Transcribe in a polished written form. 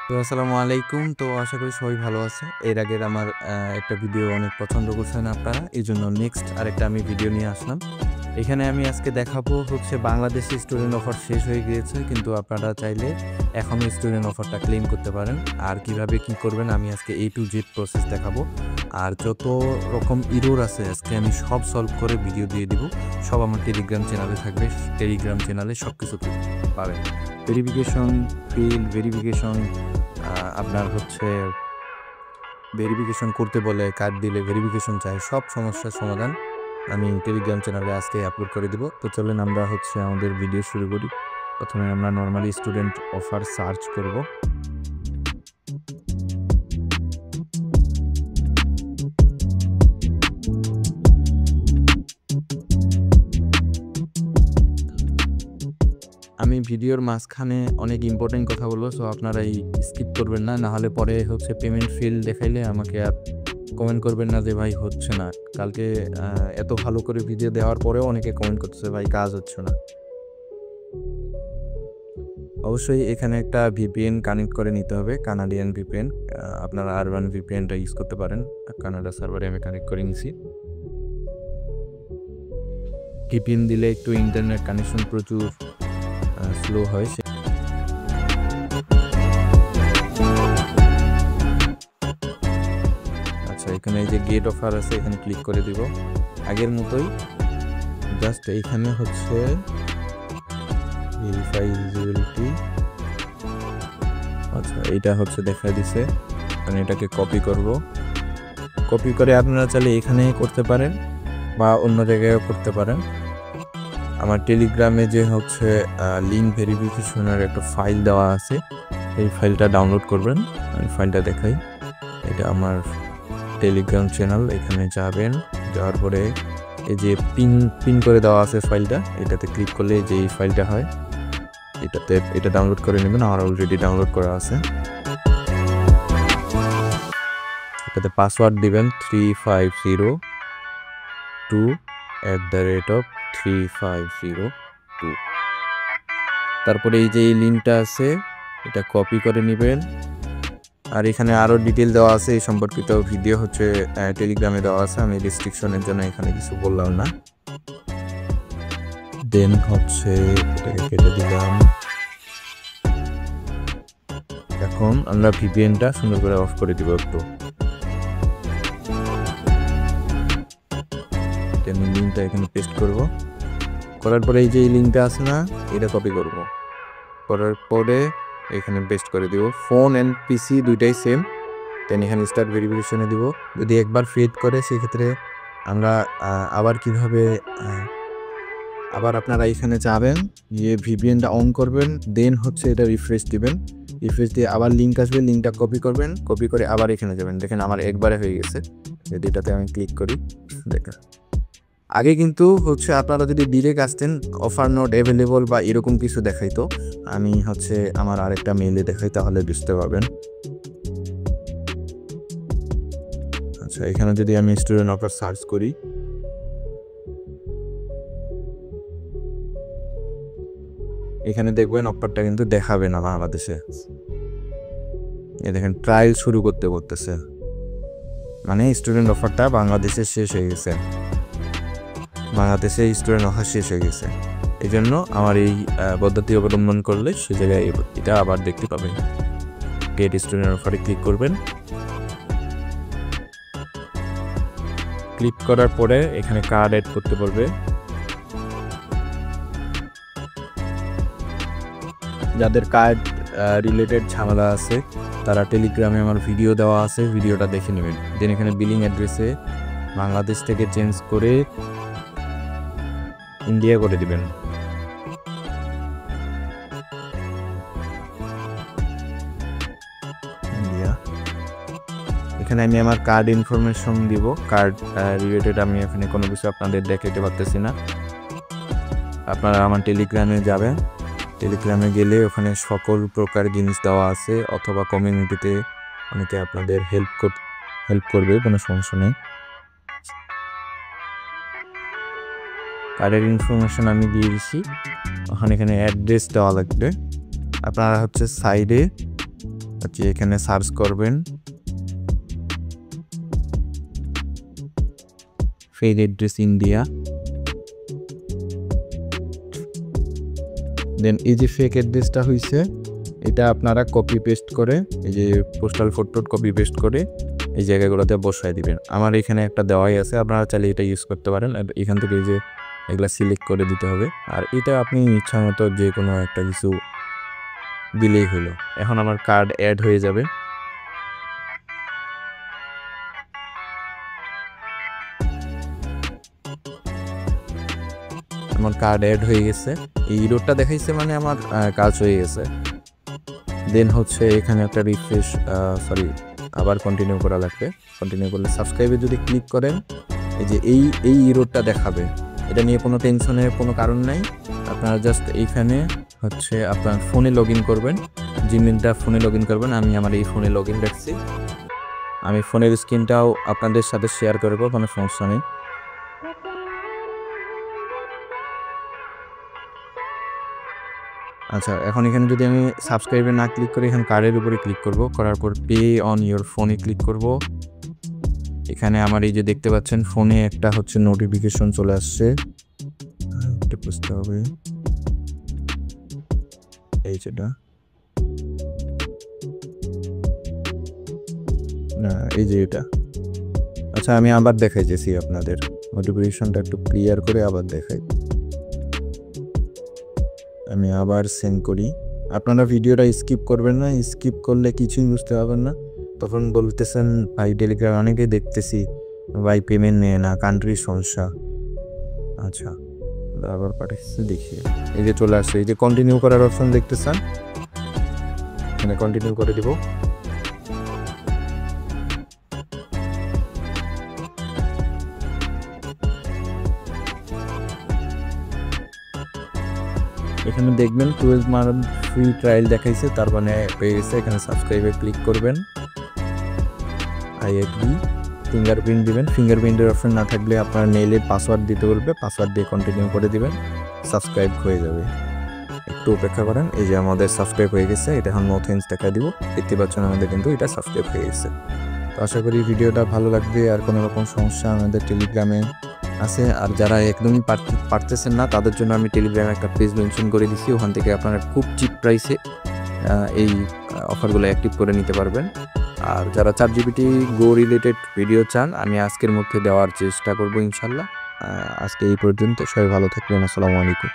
তো আসসালামু আলাইকুম। তো আশা করি সবাই ভালো আছে। এর আগের আমার একটা ভিডিও অনেক পছন্দ করছেন আপনারা। এজন্য নেক্সট আরেকটা আমি ভিডিও নিয়ে আসলাম। এখানে আমি আজকে দেখাবো হচ্ছে বাংলাদেশে স্টুডেন্ট অফার শেষ হয়ে গিয়েছে, কিন্তু আপনারা চাইলে এখনও স্টুডেন্ট অফারটা ক্লেম করতে পারেন। আর কিভাবে কি করবেন আমি আজকে A to Z প্রসেস দেখাবো। আর যত রকম ইরর আছে আজকে আমি সব সলভ করে ভিডিও দিয়ে দিব। সব আমার টেলিগ্রাম চ্যানেলে থাকবে। টেলিগ্রাম চ্যানেলে সব কিছু পাবেন। ভেরিফিকেশন, ভেরিফিকেশন, আপনার হচ্ছে ভেরিফিকেশন করতে বলে কার্ড দিলে ভেরিফিকেশন চাই, সব সমস্যার সমাধান আমি টেলিগ্রাম চ্যানেলে আজকে আপলোড করে দিব। তো চলেন আমরা হচ্ছে আমাদের ভিডিও শুরু করি। প্রথমে আমরা নর্মালি স্টুডেন্ট অফার সার্চ করব। আমি ভিডিওর মাঝখানে অনেক ইম্পর্টেন্ট কথা বলবো, সো আপনারা এই স্কিপ করবেন না, নাহলে পরে হচ্ছে পেমেন্ট ফিল দেখাইলে আমাকে আর কমেন্ট করবেন না যে ভাই হচ্ছে না। কালকে এত ভালো করে ভিডিও দেওয়ার পরেও অনেকে কমেন্ট করতেছে ভাই কাজ হচ্ছে না। অবশ্যই এখানে একটা ভিপিএন কানেক্ট করে নিতে হবে, কানাডিয়ান ভিপিএন। আপনারা আরবান ভিপিএনটা ইউজ করতে পারেন। কানাডা সার্ভারে আমি কানেক্ট করে নিছি। ভিপিএন দিলে একটু ইন্টারনেট কানেকশন প্রচুর স্লো হয়। আচ্ছা, এখানে এই যে গেট অফার আছে, এখানে ক্লিক করে দিব। আগের মতোই জাস্ট এইখানে হচ্ছে ভেরিফাই ইলিজিবিলিটি। আচ্ছা, এটা হচ্ছে দেখা দিছে। আমি এটাকে কপি করব। কপি করে আপনারা চাইলে এখানে করতে পারেন বা অন্য জায়গায়ও করতে পারেন। আমার টেলিগ্রামে যে হচ্ছে লিঙ্ক ভেরিফিকেশনের একটা ফাইল দেওয়া আছে, এই ফাইলটা ডাউনলোড করবেন। আমি ফাইলটা দেখাই। এটা আমার টেলিগ্রাম চ্যানেল। এখানে যাবেন, যাওয়ার পরে এই যে পিন করে দেওয়া আছে ফাইলটা, এটাতে ক্লিক করলে যে এই ফাইলটা হয়, এটা ডাউনলোড করে নেবেন। আমার অলরেডি ডাউনলোড করা আছে। এটাতে পাসওয়ার্ড দিবেন 3502@3502। তারপরে এই যে এই লিঙ্কটা আছে, এটা কপি করে নেবেন। আর এখানে আরও ডিটেল দেওয়া আছে, এই সম্পর্কিত ভিডিও হচ্ছে টেলিগ্রামে দেওয়া আছে। আমি রেস্ট্রিকশনের জন্য এখানে কিছু বললাম না। দেন হচ্ছে এটাকে কেটে দিলাম। এখন আমরা ভিপিএনটা সুন্দর করে অফ করে দিব একটু। আমি লিঙ্কটা এখানে পেস্ট করব। করার পরে এই যে এই লিঙ্কটা আছে না, এটা কপি করব। করার পরে এখানে পেস্ট করে দিব। ফোন অ্যান্ড পিসি দুইটাই সেম। দেন এখানে স্টার্ট ভেরিফিকেশনে দিব। যদি একবার ফেড করে সেক্ষেত্রে আমরা আবার কিভাবে আবার আপনারা এখানে যাবেন, গিয়ে ভিপিএনটা অন করবেন, দেন হচ্ছে এটা রিফ্রেশ দিবেন। রিফ্রেশ দিয়ে আবার লিঙ্ক আসবে, লিঙ্কটা কপি করবেন, কপি করে আবার এখানে যাবেন। দেখেন আমার একবারে হয়ে গেছে। যদি এটাতে আমি ক্লিক করি, দেখেন আগে কিন্তু হচ্ছে আপনারা যদি ডিরেক্ট আসতেন অফার নট অ্যাভেলেবল বা এরকম কিছু দেখাইতো। আমি হচ্ছে আমার আরেকটা মেইলে দেখাই, তাহলে বুঝতে পারবেন। আচ্ছা, এখানে যদি আমি স্টুডেন্ট অফার সার্চ করি, এখানে দেখবেন অফারটা কিন্তু দেখাবে না বাংলাদেশে। এই দেখেন ট্রায়াল শুরু করতেছে, মানে স্টুডেন্ট অফারটা বাংলাদেশে শেষ হয়ে গেছে। বাংলাদেশে স্টুডেন্ট অফার শেষ হয়ে গেছে। এই জন্য আমার এই পদ্ধতি অবলম্বন করলে সে জায়গায় এটা আবার দেখতে পাবেন। গেট স্টুডেন্ট অফারে ক্লিক করবেন। ক্লিক করার পরে এখানে কার্ড অ্যাড করতে বলবে। যাদের কার্ড রিলেটেড ঝামেলা আছে তারা টেলিগ্রামে আমার ভিডিও দেওয়া আছে, ভিডিওটা দেখে নেবেন। দেন এখানে বিলিং অ্যাড্রেসে বাংলাদেশ থেকে চেঞ্জ করে ইন্ডিয়া করে দিবেন। ইন্ডিয়া। এখানে আমি আমার কার্ড ইনফরমেশন দিব। কার্ড রিলেটেড আমি এখানে কোনো কিছু আপনাদের দেখাতে পারতেছি না। আপনারা আমার টেলিগ্রামে যাবেন। টেলিগ্রামে গেলে ওখানে সকল প্রকার জিনিস দেওয়া আছে, অথবা কমিউনিটিতে অনেকে আপনাদের হেল্প করবে, কোনো সমস্যা নেই। কার্ডের ইনফরমেশন আমি দিয়ে দিচ্ছি। ওখানে এখানে অ্যাড্রেস দেওয়া লাগবে। আপনারা হচ্ছে সাইডে আচ্ছা এখানে সার্চ করবেন ফেক অ্যাড্রেস ইন্ডিয়া, দেন এই যে ফেক অ্যাড্রেসটা হয়েছে এটা আপনারা কপি পেস্ট করে এই যে পোস্টাল ফটো কপি পেস্ট করে এই জায়গাগুলোতে বসায় দিবেন। আমার এখানে একটা দেওয়াই আছে, আপনারা চাইলে এটা ইউজ করতে পারেন। আর এখান থেকে এই যে এগুলা সিলেক্ট করে দিতে হবে, আর এটা আপনি ইচ্ছা মতো যে কোনো একটা কিছু দিলেই হলো। এখন আমার কার্ড অ্যাড হয়ে যাবে। আমার কার্ড অ্যাড হয়ে গেছে, এই ইরোডটা দেখাইছে মানে আমার কাজ হয়ে গেছে। দেন হচ্ছে এখানে একটা রিফ্রেশ সরি আবার কন্টিনিউ করা লাগবে। কন্টিনিউ করলে সাবস্ক্রাইবে যদি ক্লিক করেন এই যে এই ইরোডটা দেখাবে। এটা নিয়ে কোনো টেনশনের কোনো কারণ নাই। আপনারা জাস্ট এইখানে হচ্ছে আপনার ফোনে লগ ইন করবেন, জিমেলটা ফোনে লগ ইন করবেন। আমি আমার এই ফোনে লগ ইন রাখছি, আমি ফোনের স্ক্রিনটাও আপনাদের সাথে শেয়ার করব, কোনো সমস্যা নেই। আচ্ছা এখন এখানে যদি আমি সাবস্ক্রাইবে না ক্লিক করি এখানে কার্ডের উপরে ক্লিক করব, করার পর পে অন ইওর ফোনে ক্লিক করব। এখানে আমার এই যে দেখতে পাচ্ছেন ফোনে একটা হচ্ছে নোটিফিকেশন চলে আসছে, এটা বুঝতে হবে এই যেটা না এই যে এটা। আচ্ছা আমি আবার দেখাইতেছি আপনাদের, নোটিফিকেশনটা একটু ক্লিয়ার করে আবার দেখাই। আমি আবার সেন্ড করি। আপনারা ভিডিওটা স্কিপ করবেন না, স্কিপ করলে কিছুই বুঝতে পারবেন না। তখন বলতেছেন ভাই টেলিগ্রাম অনেকেই দেখতেছি ভাই পেমেন্ট নেয় না, কান্ট্রির সমস্যা। আচ্ছা আবার পাঠাচ্ছি দেখি, এই যে চলে আসছে, এই যে কন্টিনিউ করার অপশন দেখতেছেন, এখানে কন্টিনিউ করে দিব। এখানে দেখবেন 12 মান্থ ফ্রি ট্রায়াল দেখাইছে, তার মানে পেয়ে গেছে। এখানে সাবস্ক্রাইবে ক্লিক করবেন, আই এগ্রি, ফিঙ্গারপ্রিন্ট দিবেন। ফিঙ্গারপ্রিন্টের অপশন না থাকলে আপনার মেইলে পাসওয়ার্ড দিতে বলবে, পাসওয়ার্ড দিয়ে কন্টিনিউ করে দিবেন, সাবস্ক্রাইব হয়ে যাবে। একটু অপেক্ষা করেন, এই যে আমাদের সাবস্ক্রাইব হয়ে গেছে, এটা এখন নো থ্যাঙ্কস দেখা দিব। দেখতে পাচ্ছেন আমাদের কিন্তু এটা সাবস্ক্রাইব হয়ে গেছে। তো আশা করি ভিডিওটা ভালো লাগবে। আর কোনো রকম সমস্যা আমাদের টেলিগ্রামে আছে, আর যারা একদমই পারতেছেন না তাদের জন্য আমি টেলিগ্রামে একটা পেজ মেনশন করে দিচ্ছি, ওখান থেকে আপনারা খুব চিপ প্রাইসে এই অফারগুলো অ্যাক্টিভ করে নিতে পারবেন। আর যারা ChatGPT Go রিলেটেড ভিডিও চান আমি আজকের মধ্যে দেওয়ার চেষ্টা করব ইনশাল্লাহ। আজকে এই পর্যন্ত, সবাই ভালো থাকবেন, আসসালামু আলাইকুম।